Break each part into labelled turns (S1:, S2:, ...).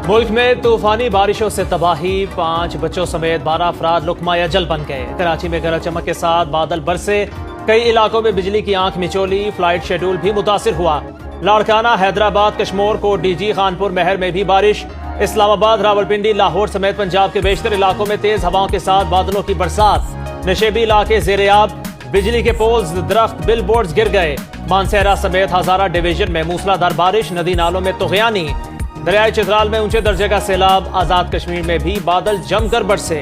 S1: मुल्क में तूफानी बारिशों से तबाही, 5 बच्चों समेत 12 अफराद लुकमा जल बन गए। कराची में गरज चमक के साथ बादल बरसे, कई इलाकों में बिजली की आंख मिचोली, फ्लाइट शेड्यूल भी मुतासिर हुआ। लाड़काना, हैदराबाद, कश्मीर को डीजी, खानपुर महर में भी बारिश। इस्लामाबाद, रावलपिंडी, लाहौर समेत पंजाब के बेशतर इलाकों में तेज हवाओं के साथ बादलों की बरसात। नशेबी इलाके ज़ेर-ए-आब, बिजली के पोल्स, दरख्त, बिल बोर्ड गिर गए। मानसेरा समेत हजारा डिवीजन में मूसलाधार बारिश, नदी नालों में तुग़यानी। दरियाई चित्राल में ऊंचे दर्जे का सैलाब। आजाद कश्मीर में भी बादल जमकर बरसे।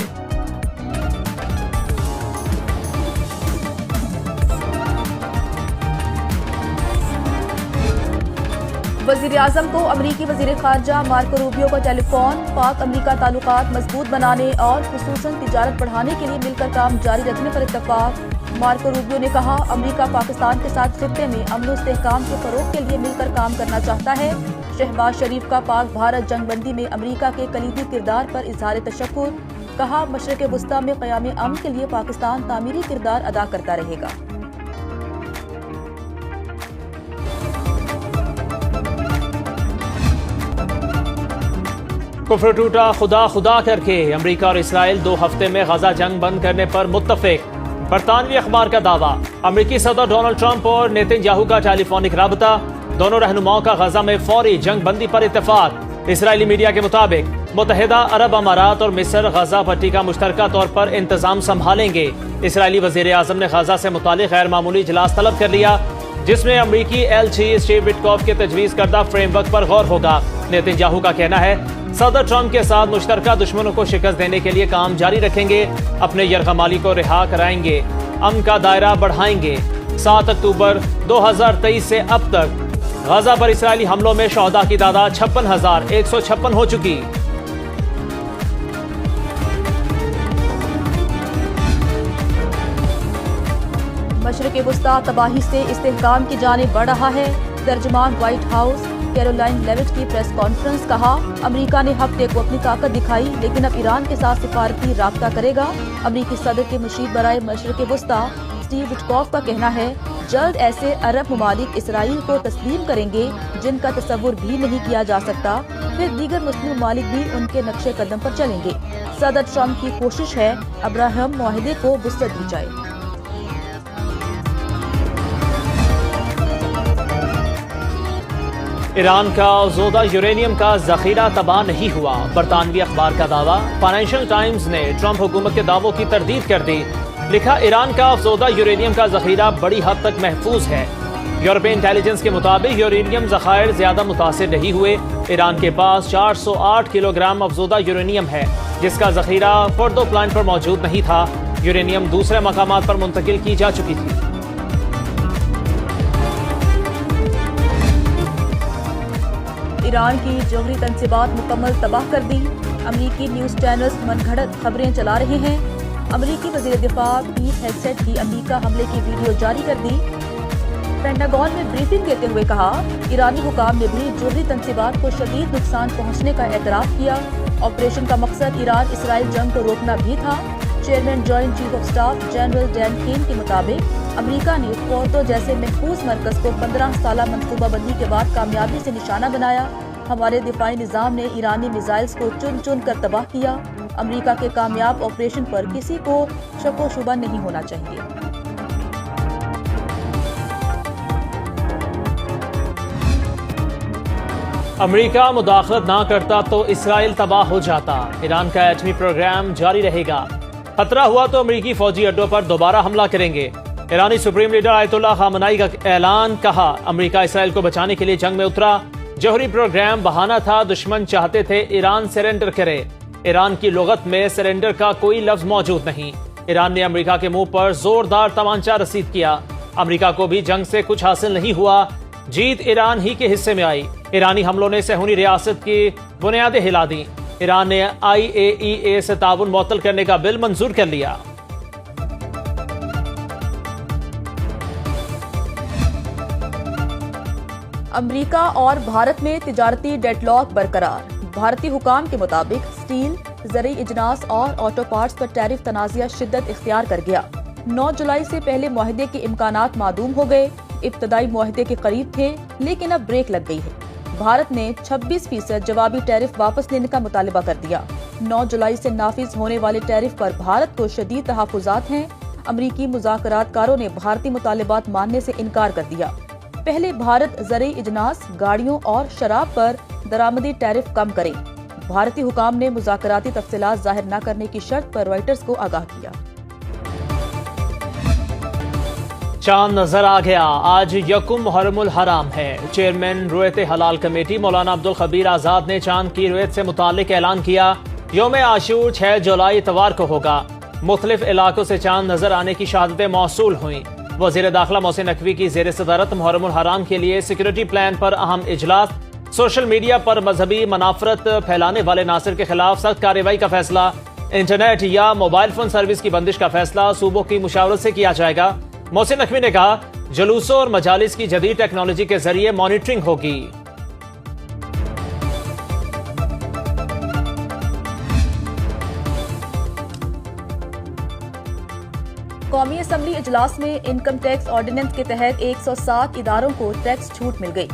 S2: वजीर आजम को अमरीकी वजीर खारजा मार्को रूबियो का टेलीफोन। पाक अमरीका ताल्लुकात मजबूत बनाने और खुसूसन तिजारत बढ़ाने के लिए मिलकर काम जारी रखने पर इत्तफाक। मार्को रूबियो ने कहा, अमरीका पाकिस्तान के साथ खित्ते में अमन और इस्तेहकाम के फरोग के लिए मिलकर काम करना चाहता है। शहबाज शरीफ का पाक भारत जंगबंदी में अमरीका के कलीदी किरदार पर इजहार तशक्कुर। कहा, मशरिक वस्ता में क़याम अमन के लिए पाकिस्तान तामीरी किरदार अदा करता रहेगा।
S1: कुफ्र टूटा, खुदा खुदा करके अमरीका और इसराइल 2 हफ्ते में गजा जंग बंद करने पर मुत्तफिक। बरतानवी अखबार का दावा। अमरीकी सदर डोनाल्ड ट्रंप और नेतन्याहू का टेलीफोनिक राबता। दोनों रहनुमाओं का गजा में फौरी जंग बंदी पर इत्तेफाक। इसराइली मीडिया के मुताबिक मुत्तहिदा अरब अमारात और मिस्र गजा पट्टी का मुश्तरका तौर पर इंतजाम संभालेंगे। इसराइली वजीर आजम ने गजा से मुतालिक गैर मामूली इजलास तलब कर लिया, जिसमें अमरीकी एलची स्टीव विटकॉफ के तजवीज करदा फ्रेमवर्क पर गौर होगा। नेतन्याहू का कहना है, सदर ट्रंप के साथ मुश्तरका दुश्मनों को शिकस्त देने के लिए काम जारी रखेंगे, अपने यरगमाली को रिहा कराएंगे, अमन का दायरा बढ़ाएंगे। 7 अक्टूबर 2023 से अब तक गजा पर इसराइली हमलों में शहदा की तादाद 56,156 हो चुकी।
S2: मशरिक़ वस्ता तबाही से इस्तेहकाम की जानिब बढ़ रहा है। तर्जुमान व्हाइट हाउस कैरोलाइन लेविट की प्रेस कॉन्फ्रेंस। कहा, अमरीका ने हफ्ते को अपनी ताकत दिखाई, लेकिन अब ईरान के साथ सिफारती राब्ता करेगा। अमरीकी सदर के मुशीर बराए मशरिक़ वस्ता स्टीव विटकॉफ का कहना है, जल्द ऐसे अरब ममालिक इसराइल को तस्लीम करेंगे जिनका तस्वुर भी नहीं किया जा सकता। फिर दीगर मुस्लिम ममालिक भी उनके नक्शे कदम पर चलेंगे। सदर ट्रंप की कोशिश है अब्राहम मुआहिदे को वुसअत दी जाए।
S1: ईरान का अफज़ोदा यूरेनियम का जखीरा तबाह नहीं हुआ। बरतानवी अखबार का दावा। फाइनेंशियल टाइम्स ने ट्रंप हुकूमत के दावों की तरदीद कर दी। लिखा, ईरान का अफज़ोदा यूरेनियम का जखीरा बड़ी हद तक महफूज है। यूरोपीय इंटेलिजेंस के मुताबिक यूरेनियम ज़खायर ज्यादा मुतासिर नहीं हुए। ईरान के पास 408 किलोग्राम अफज़ोदा यूरेनियम है, जिसका जखीरा फोर्दो प्लांट पर मौजूद नहीं था। यूरेनियम दूसरे मकामात पर मुंतकिल की जा चुकी थी।
S2: ईरान की जौहरी तनसीबात मुकम्मल तबाह कर दी। अमरीकी न्यूज़ चैनल्स मनगढ़ंत खबरें चला रहे हैं। अमरीकी वज़ीर दिफा पीट हेगसेट की अमरीका हमले की वीडियो जारी कर दी। पेंटागन में ब्रीफिंग देते हुए कहा, ईरानी हुकाम ने भी जौहरी तनसीबात को शदीद नुकसान पहुँचने का एतराफ़ किया। ऑपरेशन का मकसद ईरान इसराइल जंग को रोकना भी था। Chairman joint chief of staff general Dan कीन के मुताबिक अमरीका ने फोर्दो जैसे महफूज मरकज को 15 साला मनसूबाबंदी के बाद कामयाबी से निशाना बनाया। हमारे दिफाई निज़ाम ने ईरानी मिसाइल्स को चुन चुन कर तबाह किया। अमरीका के कामयाब ऑपरेशन पर किसी को शको शुबा नहीं होना चाहिए।
S1: अमरीका मुदाखलत ना करता तो इसराइल तबाह हो जाता। ईरान का एटमी प्रोग्राम जारी रहेगा। खतरा हुआ तो अमरीकी फौजी अड्डों पर दोबारा हमला करेंगे। ईरानी सुप्रीम लीडर आयतुल्लाह खामनाई का ऐलान। कहा, अमरीका इसराइल को बचाने के लिए जंग में उतरा। जौहरी प्रोग्राम बहाना था, दुश्मन चाहते थे ईरान सरेंडर करे। ईरान की लुगत में सरेंडर का कोई लफ्ज मौजूद नहीं। ईरान ने अमरीका के मुंह पर जोरदार तमांचा रसीद किया। अमरीका को भी जंग से कुछ हासिल नहीं हुआ। जीत ईरान ही के हिस्से में आई। ईरानी हमलों ने सहूनी रियासत की बुनियादें हिला दी। ईरान ने IAEA से ताउन मुअत्तल करने का बिल मंजूर कर लिया।
S2: अमरीका और भारत में तिजारती डेडलॉक बरकरार। भारतीय हुकाम के मुताबिक स्टील, ज़रूरी इजनास और ऑटो पार्ट्स पर टैरिफ तनाज़िया शिद्दत इख्तियार कर गया। 9 जुलाई से पहले मुआहदे के इम्कानात मादूम हो गए। इब्तदाई मुआहदे के करीब थे, लेकिन अब ब्रेक लग गई है। भारत ने 26% जवाबी टैरिफ वापस लेने का मुतालबा कर दिया। 9 जुलाई से नाफिज होने वाले टैरिफ पर भारत को शदीद तहफ़्फ़ुज़ात हैं। अमरीकी मुज़ाकरातकारों ने भारतीय मुतालबात मानने से इनकार कर दिया। पहले भारत ज़रई इजनास, गाड़ियों और शराब पर दरामदी टैरिफ कम करे। भारतीय हुकाम ने मुज़ाकराती तफसीलात जाहिर न करने की शर्त पर रॉयटर्स को आगाह किया।
S1: चांद नजर आ गया। आज यकुम मुहर्रमुल हराम है। चेयरमैन रुयत हलाल कमेटी मौलाना अब्दुल खबीर आजाद ने चांद की रुयत से मुतालिक ऐलान किया। यौम आशूर 6 जुलाई इतवार को होगा। मुख्तलिफ इलाकों से चांद नजर आने की शहादतें मौसूल हुई। वज़ीर दाखिला मोहसिन नकवी की ज़ेर सदारत मुहर्रमुल हराम के लिए सिक्योरिटी प्लान पर अहम इजलास। सोशल मीडिया पर मजहबी मनाफरत फैलाने वाले नासिर के खिलाफ सख्त कार्रवाई का फैसला। इंटरनेट या मोबाइल फोन सर्विस की बंदिश का फैसला सूबों की मुशावरत से किया जाएगा। मोहसिन नकवी ने कहा, जुलूसों और मजालिस की जदीद टेक्नोलॉजी के जरिए मॉनिटरिंग होगी।
S2: कौमी असम्बली इजलास में इनकम टैक्स ऑर्डिनेंस के तहत 107 इदारों को टैक्स छूट मिल गई।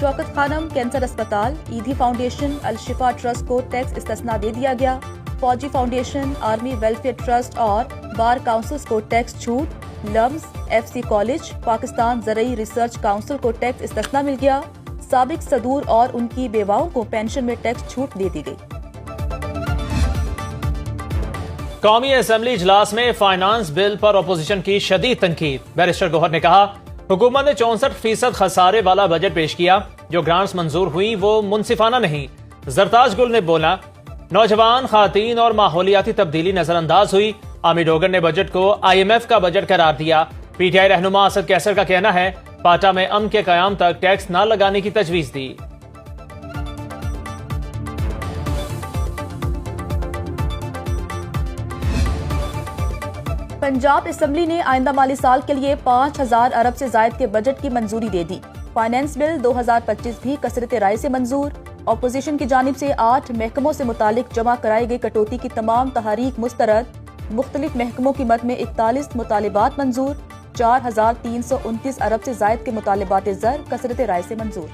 S2: शौकत खानम कैंसर अस्पताल, ईदी फाउंडेशन, अल शिफा ट्रस्ट को टैक्स इस्तिस्ना दे दिया गया। फौजी फाउंडेशन, आर्मी वेलफेयर ट्रस्ट और बार काउंसिल्स को टैक्स छूट। लम्स, FC कॉलेज, पाकिस्तान ज़रई रिसर्च काउंसिल को टैक्स इस्तिस्ना मिल गया। साबिक सदूर और उनकी बेवाओं को पेंशन में टैक्स छूट दे दी गई।
S1: कौमी असम्बली इजलास में फाइनेंस बिल पर अपोजिशन की शदीद तनकीद। बैरिस्टर गौहर ने कहा, हुकूमत ने 64% खसारे वाला बजट पेश किया। जो ग्रांट्स मंजूर हुई वो मुनसिफाना नहीं। जरताज गुल ने बोला, नौजवान, खातीन और माहौलियाती तब्दीली नजरअंदाज हुई। आमी डोगर ने बजट को IMF का बजट करार दिया। PTI रहनुमा असद कैसर का कहना है, पाटा में अमन के कयाम तक टैक्स न लगाने की तजवीज दी।
S2: पंजाब असम्बली ने आइंदा माली साल के लिए 5000 अरब से जायद के बजट की मंजूरी दे दी। फाइनेंस बिल 2025 भी कसरत राय से मंजूर। अपोजिशन की जानिब से 8 महकमों से मुतालिक जमा कराई गई कटौती की तमाम तहरीक मुस्तरद। मुख्तलिफ महकमों की मद में 41 मुतालिबात मंजूर। 4329 अरब से जायद के मुतालिबात ज़र कसरत राय से मंजूर।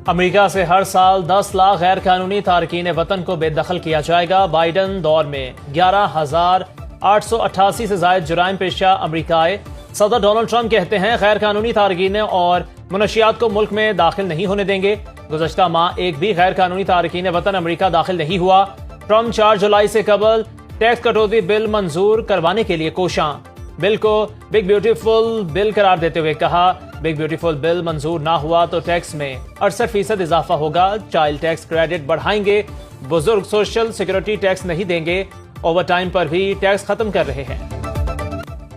S1: अमेरिका से हर साल 10 लाख गैर कानूनी तारकीन वतन को बेदखल किया जाएगा। बाइडन दौर में 11,888 से जायद जुराइम पेशा अमरीका आए। सदर डोनाल्ड ट्रंप कहते हैं, गैर कानूनी तारकीन और मुनशियात को मुल्क में दाखिल नहीं होने देंगे। गुज़श्ता माह एक भी गैर कानूनी तारकीन वतन अमरीका दाखिल नहीं हुआ। ट्रंप 4 जुलाई से कबल टैक्स कटौती बिल मंजूर करवाने के लिए कोशां। बिल को बिग ब्यूटीफुल बिल करार देते हुए कहा, बिग ब्यूटीफुल बिल मंजूर ना हुआ तो टैक्स में 68% इजाफा होगा। चाइल्ड टैक्स क्रेडिट बढ़ाएंगे। बुजुर्ग सोशल सिक्योरिटी टैक्स नहीं देंगे। ओवर टाइम पर भी टैक्स खत्म कर रहे हैं।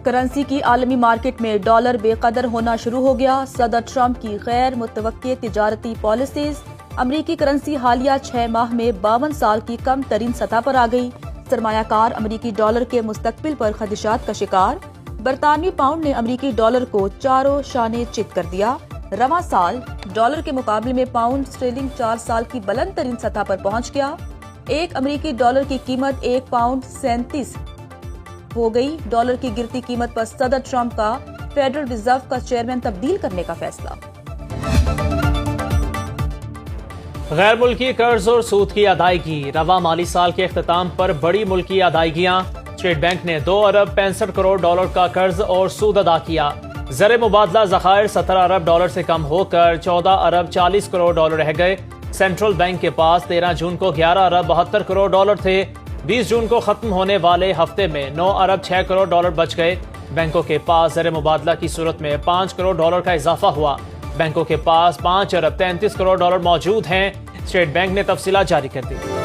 S2: करेंसी की आलमी मार्केट में डॉलर बेकदर होना शुरू हो गया। सदर ट्रंप की गैर मुतवक्के तिजारती पॉलिसीज। अमरीकी करेंसी हालिया 6 माह में 52 साल की कम तरीन सतह पर आ गई। सरमायाकार अमरीकी डॉलर के मुस्तकबिल पर खदशात का शिकार। बरतानवी पाउंड ने अमरीकी डॉलर को चारों शाने चित कर दिया। रवां साल डॉलर के मुकाबले में पाउंड स्टर्लिंग 4 साल की बुलंद तरीन सतह पर पहुंच गया। एक अमरीकी डॉलर की कीमत 1 पाउंड 37 हो गई। डॉलर की गिरती कीमत पर सदर ट्रंप का फेडरल रिजर्व का चेयरमैन तब्दील करने का फैसला।
S1: गैर मुल्की कर्ज और सूद की अदायगी। रवा माली साल के इख्तिताम पर बड़ी मुल्की अदायगियां। स्टेट बैंक ने 2 अरब 65 करोड़ डॉलर का कर्ज और सूद अदा किया। ज़र मुबादला ज़खायर 17 अरब डॉलर से कम होकर 14 अरब 40 करोड़ डॉलर रह गए। सेंट्रल बैंक के पास 13 जून को 11 अरब 72 करोड़ डॉलर थे। 20 जून को खत्म होने वाले हफ्ते में 9 अरब 6 करोड़ डॉलर बच गए। बैंकों के पास ज़र मुबादला की सूरत में 5 करोड़ डॉलर का इजाफा हुआ। बैंकों के पास 5 अरब 33 करोड़ डॉलर मौजूद हैं। स्टेट बैंक ने तफसीलात जारी कर दी।